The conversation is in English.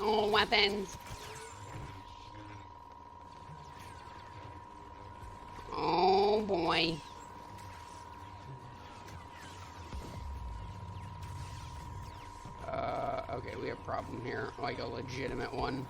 all weapons. Oh boy. Okay, we have a problem here. Like a legitimate one.